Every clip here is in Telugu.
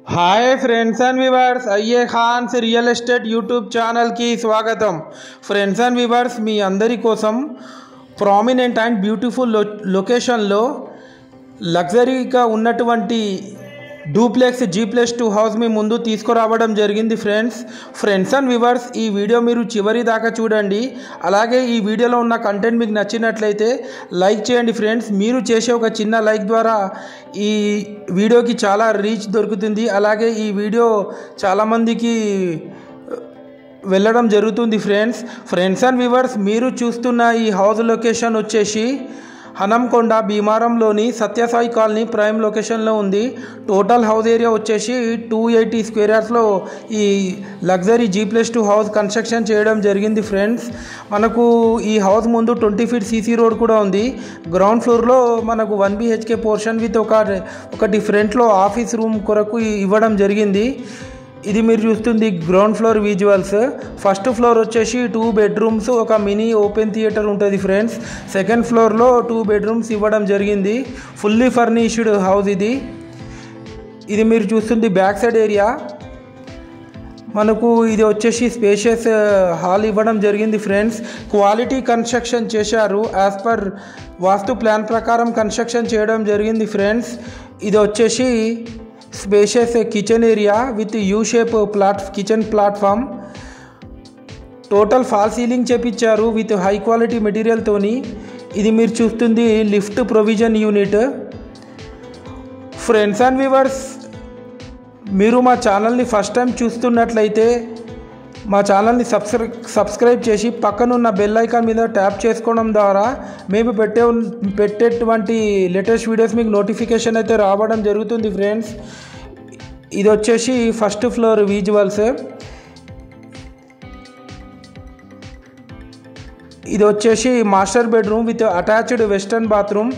हाय फ्रेंड्स एंड व्यूवर्स अय्ये खान से रियल एस्टेट यूट्यूब ఛానల్ की स्वागतम। फ्रेंड्स एंड व्यूवर्स మీ అందరి కోసం ప్రామినెంట్ అండ్ బ్యూటిఫుల్ లొకేషన్లో లగ్జరీగా ఉన్నటువంటి డూప్లెక్స్ G+2 హౌస్ మీ ముందు తీసుకురావడం జరిగింది ఫ్రెండ్స్ అండ్ వ్యూవర్స్ ఈ వీడియో మీరు చివరి దాకా చూడండి। అలాగే ఈ వీడియోలో ఉన్న కంటెంట్ మీకు నచ్చినట్లయితే లైక్ చేయండి ఫ్రెండ్స్। మీరు చేసే ఒక చిన్న లైక్ ద్వారా ఈ వీడియోకి చాలా రీచ్ దొరుకుతుంది। అలాగే ఈ వీడియో చాలా మందికి వెళ్ళడం జరుగుతుంది ఫ్రెండ్స్ అండ్ వ్యూవర్స్ మీరు చూస్తున్న ఈ హౌస్ లొకేషన్ వచ్చేసి హనంకొండ భీమారంలోని సత్యసాయి కాలనీ ప్రైమ్ లొకేషన్లో ఉంది। టోటల్ హౌస్ ఏరియా వచ్చేసి 280 స్క్వేర్ యార్డ్స్లో ఈ లగ్జరీ G+2 హౌస్ కన్స్ట్రక్షన్ చేయడం జరిగింది ఫ్రెండ్స్। మనకు ఈ హౌస్ ముందు 20 ఫీట్ సీసీ రోడ్ కూడా ఉంది। గ్రౌండ్ ఫ్లోర్లో మనకు 1 BHK పోర్షన్ విత్ ఒకటి ఫ్రంట్లో ఆఫీస్ రూమ్ కొరకు ఇవ్వడం జరిగింది। ఇది మీరు చూస్తుంది ground floor visuals. First floor వచ్చేసి 2 బెడ్రూమ్స్ ఒక మినీ ఓపెన్ థియేటర్ ఉంటుంది ఫ్రెండ్స్। సెకండ్ ఫ్లోర్లో 2 బెడ్రూమ్స్ ఇవ్వడం జరిగింది। ఫుల్లీ ఫర్నిష్డ్ హౌస్ ఇది మీరు చూస్తుంది బ్యాక్ సైడ్ ఏరియా। మనకు ఇది వచ్చేసి స్పేషియస్ హాల్ ఇవ్వడం జరిగింది ఫ్రెండ్స్। క్వాలిటీ కన్స్ట్రక్షన్ చేశారు, యాజ్ పర్ వాస్తు ప్లాన్ ప్రకారం కన్స్ట్రక్షన్ చేయడం జరిగింది ఫ్రెండ్స్। ఇది వచ్చేసి spacious kitchen area with U shape kitchen platform. Total false ceiling చేపించారు విత్ హై క్వాలిటీ మెటీరియల్తోని। ఇది మీరు చూస్తుంది lift provision unit. Friends and viewers మీరు మా ఛానల్ని ఫస్ట్ టైం చూస్తున్నట్లయితే మా ఛానల్ని సబ్స్క్రైబ్ చేసి పక్కనున్న బెల్ ఐకాన్ మీద ట్యాప్ చేసుకోవడం ద్వారా మేము పెట్టేటువంటి లేటెస్ట్ వీడియోస్ మీకు నోటిఫికేషన్ అయితే రావడం జరుగుతుంది ఫ్రెండ్స్। ఇది వచ్చేసి ఫస్ట్ ఫ్లోర్ విజువల్స్। ఇది వచ్చేసి master bedroom with attached western bathroom.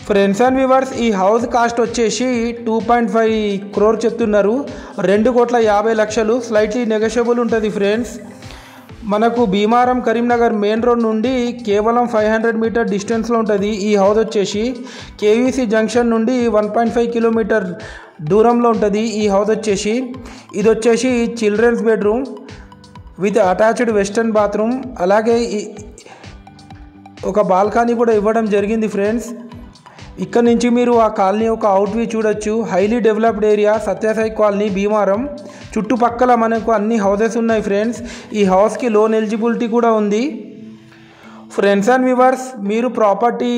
Friends and viewers ఈ హౌస్ కాస్ట్ వచ్చేసి 2.5 crore చెప్తున్నారు, 2,50,00,000 స్లైట్లీ నెగోషియబుల్ ఉంటుంది ఫ్రెండ్స్। మనకు భీమారం కరీంనగర్ మెయిన్ రోడ్ నుండి కేవలం 500 మీటర్ డిస్టెన్స్లో ఉంటుంది ఈ హౌస్ వచ్చేసి। KVC జంక్షన్ నుండి 1.5 కిలోమీటర్ దూరంలో ఉంటుంది ఈ హౌస్ వచ్చేసి। ఇది వచ్చేసి children's bedroom with attached western bathroom. అలాగే ఒక బాల్కనీ కూడా ఇవ్వడం జరిగింది ఫ్రెండ్స్। ఇక్కడ నుంచి మీరు ఆ కాలనీ ఒక అవుట్ వ్యూ చూడొచ్చు। Highly developed area Sathya Sai colony Bheemaram. చుట్టుపక్కల మనకు అన్ని హౌసెస్ ఉన్నాయి ఫ్రెండ్స్। ఈ హౌస్కి లోన్ ఎలిజిబిలిటీ కూడా ఉంది। ఫ్రెండ్స్ అండ్ వ్యూవర్స్ మీరు ప్రాపర్టీ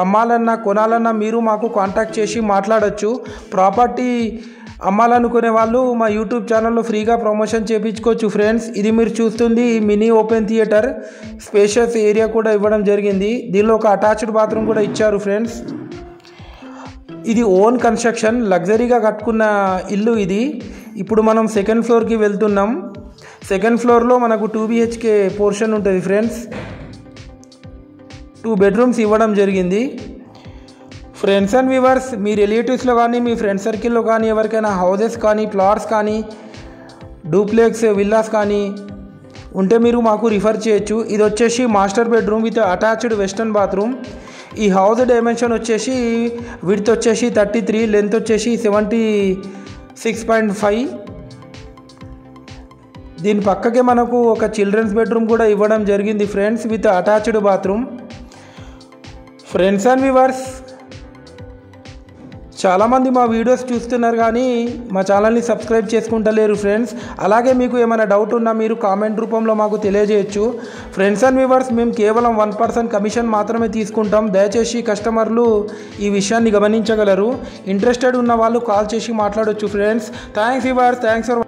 అమ్మాలన్నా కొనాలన్నా మీరు మాకు కాంటాక్ట్ చేసి మాట్లాడచ్చు। ప్రాపర్టీ అమ్మాలనుకునే వాళ్ళు మా యూట్యూబ్ ఛానల్లో ఫ్రీగా ప్రమోషన్ చేయించుకోవచ్చు ఫ్రెండ్స్। ఇది మీరు చూస్తుంది mini open theatre, spacious area కూడా ఇవ్వడం జరిగింది। దీనిలో ఒక అటాచ్డ్ బాత్రూమ్ కూడా ఇచ్చారు ఫ్రెండ్స్। ఇది ఓన్ కన్స్ట్రక్షన్ లగ్జరీగా కట్టుకున్న ఇల్లు ఇది। ఇప్పుడు మనం సెకండ్ ఫ్లోర్కి వెళ్తున్నాం। సెకండ్ ఫ్లోర్లో మనకు 2 BHK పోర్షన్ ఉంటుంది ఫ్రెండ్స్। 2 బెడ్రూమ్స్ ఇవ్వడం జరిగింది। ఫ్రెండ్స్ అండ్ వ్యూవర్స్ మీ రిలేటివ్స్లో కానీ మీ ఫ్రెండ్ సర్కిల్లో కానీ ఎవరికైనా హౌసెస్ కానీ ప్లాట్స్ కానీ డూప్లెక్స్ విల్లాస్ కానీ ఉంటే మీరు మాకు రిఫర్ చేయొచ్చు। ఇది వచ్చేసి master bedroom with attached western bathroom. ఈ హౌస్ డైమెన్షన్ వచ్చేసి విడ్త్ వచ్చేసి 33, లెంత్ వచ్చేసి 76.5। దీని పక్కకే మనకు ఒక చిల్డ్రన్స్ బెడ్రూమ్ కూడా ఇవ్వడం జరిగింది friends with attached bathroom. Friends and viewers చాలామంది మా వీడియోస్ చూస్తున్నారు కానీ మా ఛానల్ని సబ్స్క్రైబ్ చేసుకుంటలేరు ఫ్రెండ్స్। అలాగే మీకు ఏమైనా డౌట్ ఉన్నా మీరు కామెంట్ రూపంలో మాకు తెలియజేయచ్చు। ఫ్రెండ్స్ అండ్ వ్యూవర్స్ మేము కేవలం 1% కమిషన్ మాత్రమే తీసుకుంటాం, దయచేసి కస్టమర్లు ఈ విషయాన్ని గమనించగలరు। ఇంట్రెస్టెడ్ ఉన్న వాళ్ళు కాల్ చేసి మాట్లాడవచ్చు friends. Thanks viewers, thanks for